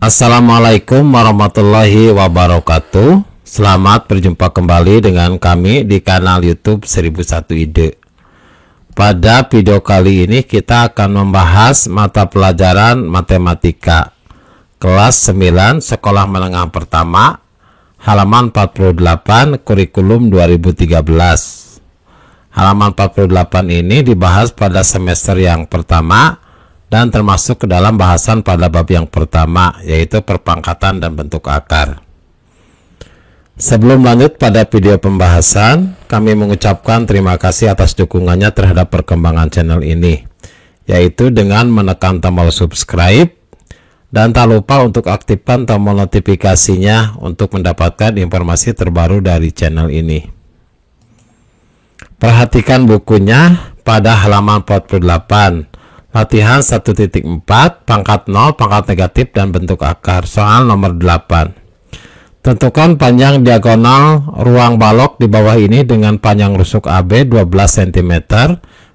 Assalamualaikum warahmatullahi wabarakatuh. Selamat berjumpa kembali dengan kami di kanal YouTube 1001 Ide. Pada video kali ini kita akan membahas mata pelajaran matematika kelas 9 sekolah menengah pertama, halaman 48, kurikulum 2013. Halaman 48 ini dibahas pada semester yang pertama dan termasuk ke dalam bahasan pada bab yang pertama, yaitu perpangkatan dan bentuk akar. Sebelum lanjut pada video pembahasan, kami mengucapkan terima kasih atas dukungannya terhadap perkembangan channel ini, yaitu dengan menekan tombol subscribe dan tak lupa untuk aktifkan tombol notifikasinya untuk mendapatkan informasi terbaru dari channel ini. Perhatikan bukunya pada halaman 48. Latihan 1.4, pangkat 0, pangkat negatif, dan bentuk akar. Soal nomor 8. Tentukan panjang diagonal ruang balok di bawah ini dengan panjang rusuk AB 12 cm,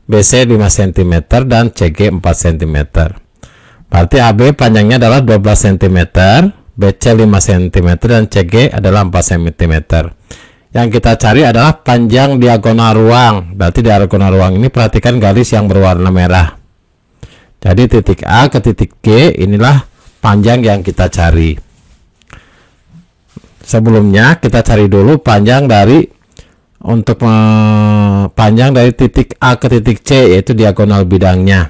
BC 5 cm, dan CG 4 cm. Berarti AB panjangnya adalah 12 cm, BC 5 cm, dan CG adalah 4 cm. Yang kita cari adalah panjang diagonal ruang. Berarti diagonal ruang ini perhatikan garis yang berwarna merah. Jadi titik A ke titik G inilah panjang yang kita cari. Sebelumnya kita cari dulu panjang dari panjang dari titik A ke titik C, yaitu diagonal bidangnya.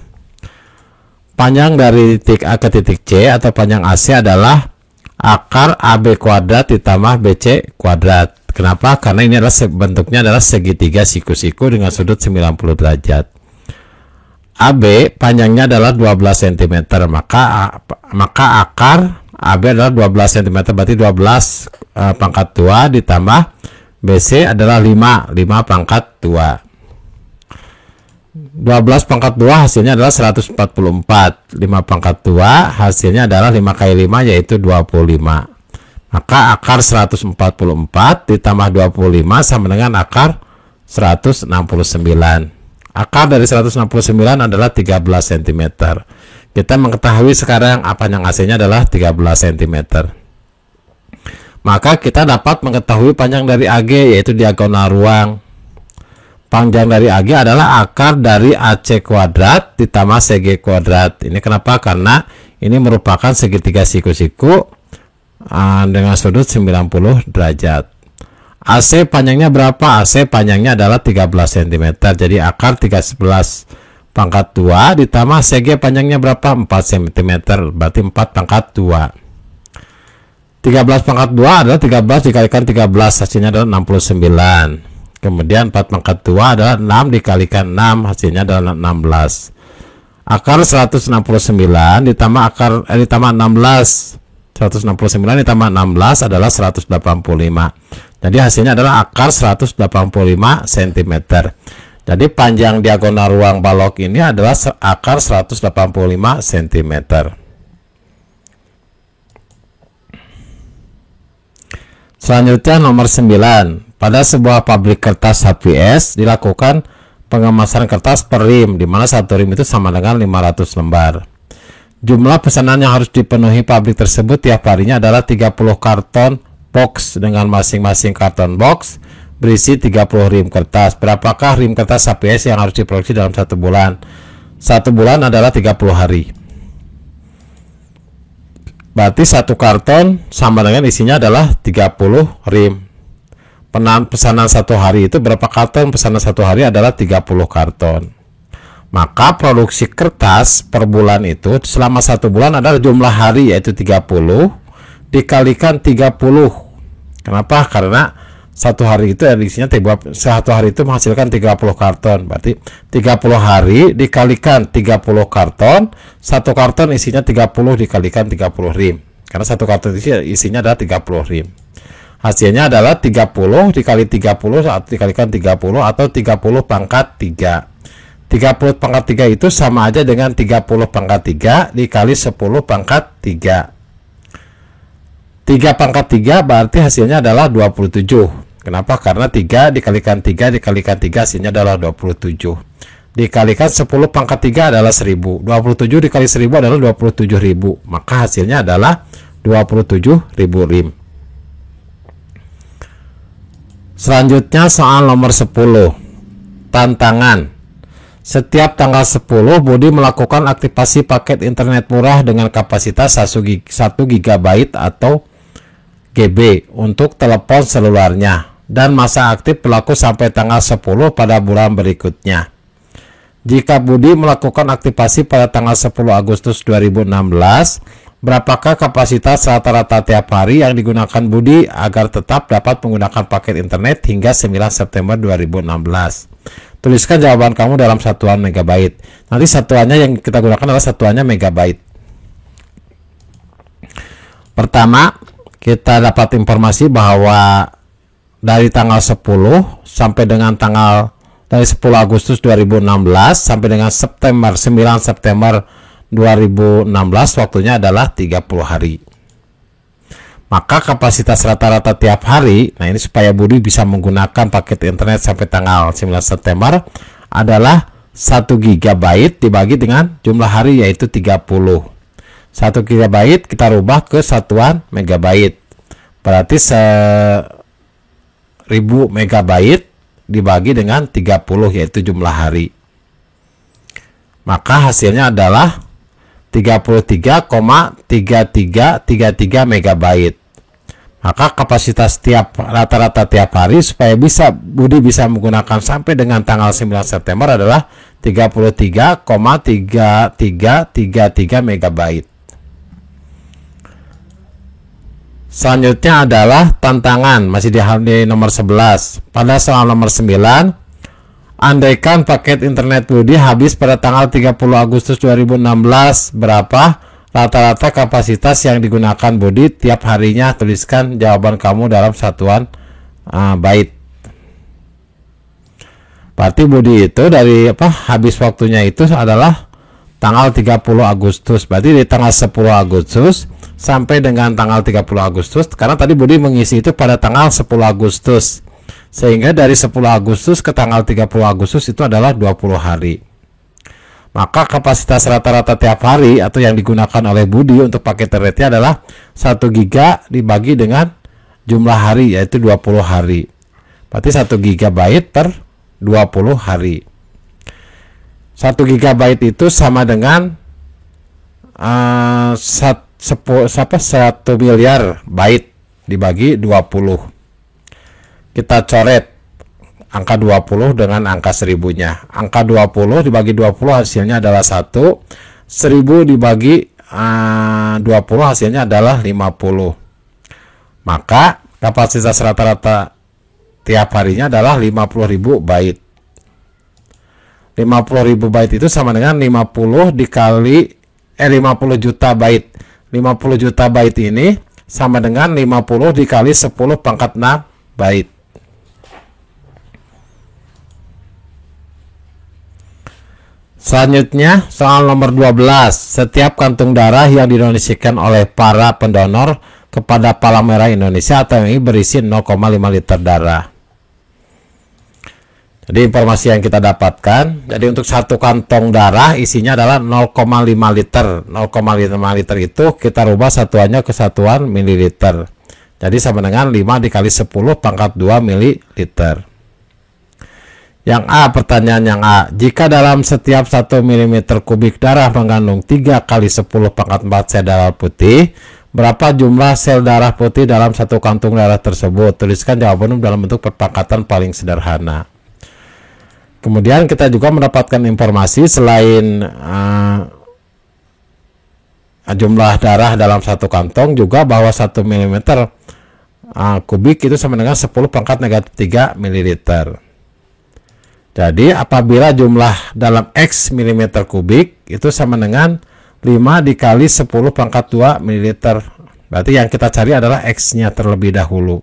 Panjang dari titik A ke titik C atau panjang AC adalah akar AB kuadrat ditambah BC kuadrat. Kenapa? Karena ini adalah bentuknya adalah segitiga siku-siku dengan sudut 90 derajat. AB panjangnya adalah 12 cm, maka akar AB adalah 12 cm, berarti 12 pangkat 2 ditambah BC adalah 5 pangkat 2. 12 pangkat 2 hasilnya adalah 144. 5 pangkat 2 hasilnya adalah 5 kali 5 yaitu 25. Maka akar 144 ditambah 25 sama dengan akar 169. Akar dari 169 adalah 13 cm. Kita mengetahui sekarang apa yang AC-nya adalah 13 cm. Maka kita dapat mengetahui panjang dari AG, yaitu diagonal ruang. Panjang dari AG adalah akar dari AC kuadrat ditambah CG kuadrat. Ini kenapa? Karena ini merupakan segitiga siku-siku dengan sudut 90 derajat. AC panjangnya berapa? AC panjangnya adalah 13 cm. Jadi akar 13 pangkat 2 ditambah CG panjangnya berapa? 4 cm. Berarti 4 pangkat 2. 13 pangkat 2 adalah 13 dikalikan 13, hasilnya adalah 69. Kemudian 4 pangkat 2 adalah 6 dikalikan 6, hasilnya adalah 16. Akar 169 ditambah ditambah 16. 169 ditambah 16 adalah 185. Jadi hasilnya adalah akar 185 cm. Jadi panjang diagonal ruang balok ini adalah akar 185 cm. Selanjutnya nomor 9. Pada sebuah pabrik kertas HPS dilakukan pengemasan kertas per rim, di mana satu rim itu sama dengan 500 lembar. Jumlah pesanan yang harus dipenuhi pabrik tersebut tiap harinya adalah 30 karton box dengan masing-masing karton box berisi 30 rim kertas. Berapakah rim kertas HPS yang harus diproduksi dalam satu bulan? Satu bulan adalah 30 hari. Berarti satu karton sama dengan isinya adalah 30 rim. Pesanan satu hari itu berapa karton? Pesanan satu hari adalah 30 karton. Maka produksi kertas per bulan itu selama satu bulan adalah jumlah hari, yaitu 30 dikalikan 30. Kenapa? Karena satu hari itu isinya satu hari itu menghasilkan 30 karton. Berarti 30 hari dikalikan 30 karton, satu karton isinya 30 dikalikan 30 rim. Karena satu karton isinya adalah 30 rim. Hasilnya adalah 30 dikali 30 dikalikan 30 atau 30 pangkat 3. 30 pangkat 3 itu sama aja dengan 30 pangkat 3 dikali 10 pangkat 3. 3 pangkat 3 berarti hasilnya adalah 27. Kenapa? Karena 3 dikalikan 3 dikalikan 3 hasilnya adalah 27. Dikalikan 10 pangkat 3 adalah 1000. 27 dikali 1000 adalah 27.000. Maka hasilnya adalah 27.000 rim. Selanjutnya soal nomor 10. Tantangan. Setiap tanggal 10 Budi melakukan aktivasi paket internet murah dengan kapasitas 1 GB atau GB untuk telepon selularnya, dan masa aktif berlaku sampai tanggal 10 pada bulan berikutnya. Jika Budi melakukan aktivasi pada tanggal 10 Agustus 2016, berapakah kapasitas rata-rata tiap hari yang digunakan Budi agar tetap dapat menggunakan paket internet hingga 9 September 2016? Tuliskan jawaban kamu dalam satuan megabyte. Nanti satuannya yang kita gunakan adalah satuannya megabyte. Pertama, kita dapat informasi bahwa dari tanggal 10 sampai dengan dari 10 Agustus 2016 sampai dengan 9 September 2016 waktunya adalah 30 hari. Maka kapasitas rata-rata tiap hari, nah ini supaya Budi bisa menggunakan paket internet sampai tanggal 9 September adalah 1 GB dibagi dengan jumlah hari yaitu 30. 1 GB kita rubah ke satuan megabyte. Berarti 1000 megabyte dibagi dengan 30 yaitu jumlah hari. Maka hasilnya adalah 33,3333 megabyte. Maka kapasitas rata-rata tiap hari supaya Budi bisa menggunakan sampai dengan tanggal 9 September adalah 33,3333 megabyte. Selanjutnya adalah tantangan, masih di nomor 11. Pada soal nomor 9, andaikan paket internet Budi habis pada tanggal 30 Agustus 2016, berapa rata-rata kapasitas yang digunakan Budi tiap harinya? Tuliskan jawaban kamu dalam satuan byte. Berarti Budi itu dari habis waktunya itu adalah tanggal 30 Agustus. Berarti di tanggal 10 Agustus sampai dengan tanggal 30 Agustus. Karena tadi Budi mengisi itu pada tanggal 10 Agustus. Sehingga dari 10 Agustus ke tanggal 30 Agustus itu adalah 20 hari. Maka kapasitas rata-rata tiap hari atau yang digunakan oleh Budi untuk paket internetnya adalah 1 GB dibagi dengan jumlah hari yaitu 20 hari. Berarti 1 GB per 20 hari. 1 GB itu sama dengan 1 miliar byte dibagi 20. Kita coret angka 20 dengan angka 1000-nya. Angka 20 dibagi 20 hasilnya adalah 1. 1000 dibagi 20 hasilnya adalah 50. Maka kapasitas rata-rata tiap harinya adalah 50.000 byte. 50.000 byte itu sama dengan 50 juta byte. 50 juta byte ini sama dengan 50 dikali 10 pangkat 6 byte. Selanjutnya, soal nomor 12. Setiap kantung darah yang didonasikan oleh para pendonor kepada Palang Merah Indonesia atau MI berisi 0,5 liter darah. Jadi informasi yang kita dapatkan, jadi untuk satu kantong darah isinya adalah 0,5 liter. 0,5 liter itu kita rubah satuannya ke satuan mililiter. Jadi sama dengan 5 dikali 10 pangkat 2 mililiter. Yang A, pertanyaan yang A. Jika dalam setiap 1 mm kubik darah mengandung 3 kali 10 pangkat 4 sel darah putih, berapa jumlah sel darah putih dalam satu kantung darah tersebut? Tuliskan jawabanmu dalam bentuk perpangkatan paling sederhana. Kemudian kita juga mendapatkan informasi selain jumlah darah dalam satu kantong juga bahwa 1 mm kubik itu sama dengan 10 pangkat negatif 3 ml. Jadi apabila jumlah dalam X mm kubik itu sama dengan 5 dikali 10 pangkat 2 ml. Berarti yang kita cari adalah X-nya terlebih dahulu.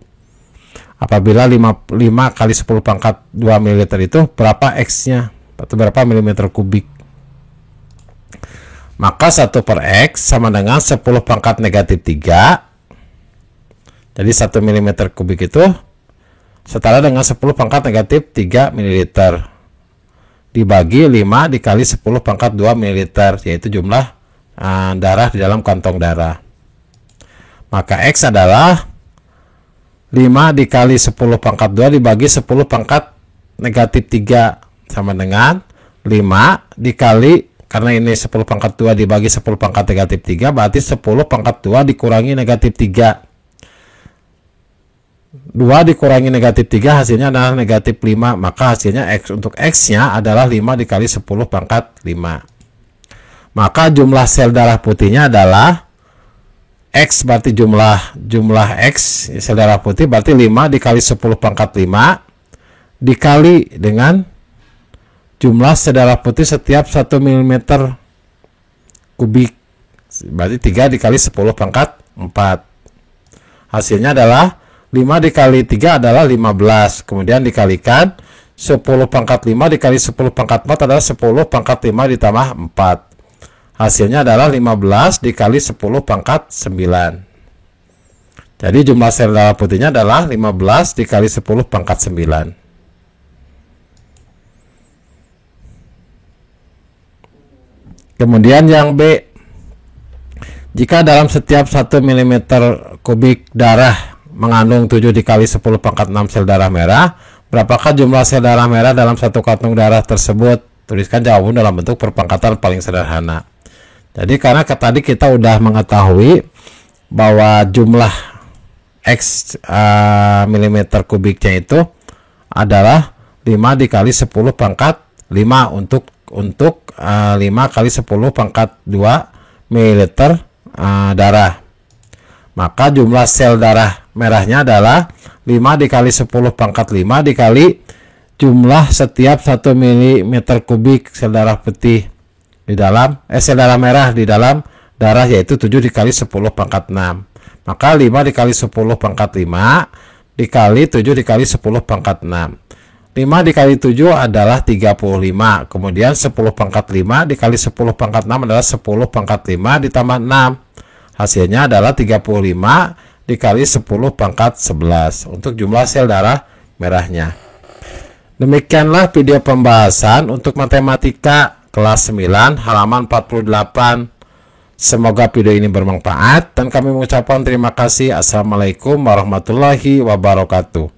Apabila 5 kali 10 pangkat 2 ml itu berapa X-nya? Atau berapa milimeter kubik? Maka 1 per X sama dengan 10 pangkat negatif 3. Jadi 1 mm kubik itu setara dengan 10 pangkat negatif 3 ml. Dibagi 5 dikali 10 pangkat 2 ml, yaitu jumlah darah di dalam kantong darah. Maka X adalah 5 dikali 10 pangkat 2 dibagi 10 pangkat negatif 3 sama dengan 5 dikali, karena ini 10 pangkat 2 dibagi 10 pangkat negatif 3 berarti 10 pangkat 2 dikurangi negatif 3. 2 dikurangi negatif 3 hasilnya adalah negatif 5. Maka hasilnya X, untuk X nya adalah 5 dikali 10 pangkat 5. Maka jumlah sel darah putihnya adalah X, berarti jumlah X sel darah putih berarti 5 dikali 10 pangkat 5 dikali dengan jumlah sel darah putih setiap 1 mm kubik, berarti 3 dikali 10 pangkat 4. Hasilnya adalah 5 dikali 3 adalah 15, kemudian dikalikan 10 pangkat 5 dikali 10 pangkat 4 adalah 10 pangkat 5 ditambah 4. Hasilnya adalah 15 dikali 10 pangkat 9. Jadi jumlah sel darah putihnya adalah 15 dikali 10 pangkat 9. Kemudian yang B, jika dalam setiap 1 mm kubik darah mengandung 7 dikali 10 pangkat 6 sel darah merah, berapakah jumlah sel darah merah dalam satu kantong darah tersebut? Tuliskan jawaban dalam bentuk perpangkatan paling sederhana. Jadi karena tadi kita udah mengetahui bahwa jumlah X mm kubiknya itu adalah 5 dikali 10 pangkat 5 untuk 5 kali 10 pangkat 2 ml darah. Maka jumlah sel darah merahnya adalah 5 dikali 10 pangkat 5 dikali jumlah setiap 1 mm kubik sel darah putih di dalam sel darah merah di dalam darah, yaitu 7 dikali 10 pangkat 6. Maka 5 dikali 10 pangkat 5 dikali 7 dikali 10 pangkat 6. 5 dikali 7 adalah 35. Kemudian 10 pangkat 5 dikali 10 pangkat 6 adalah 10 pangkat 5 ditambah 6. Hasilnya adalah 35 dikali 10 pangkat 11 untuk jumlah sel darah merahnya. Demikianlah video pembahasan untuk matematika kelas 9 halaman 48. Semoga video ini bermanfaat dan kami mengucapkan terima kasih. Assalamualaikum warahmatullahi wabarakatuh.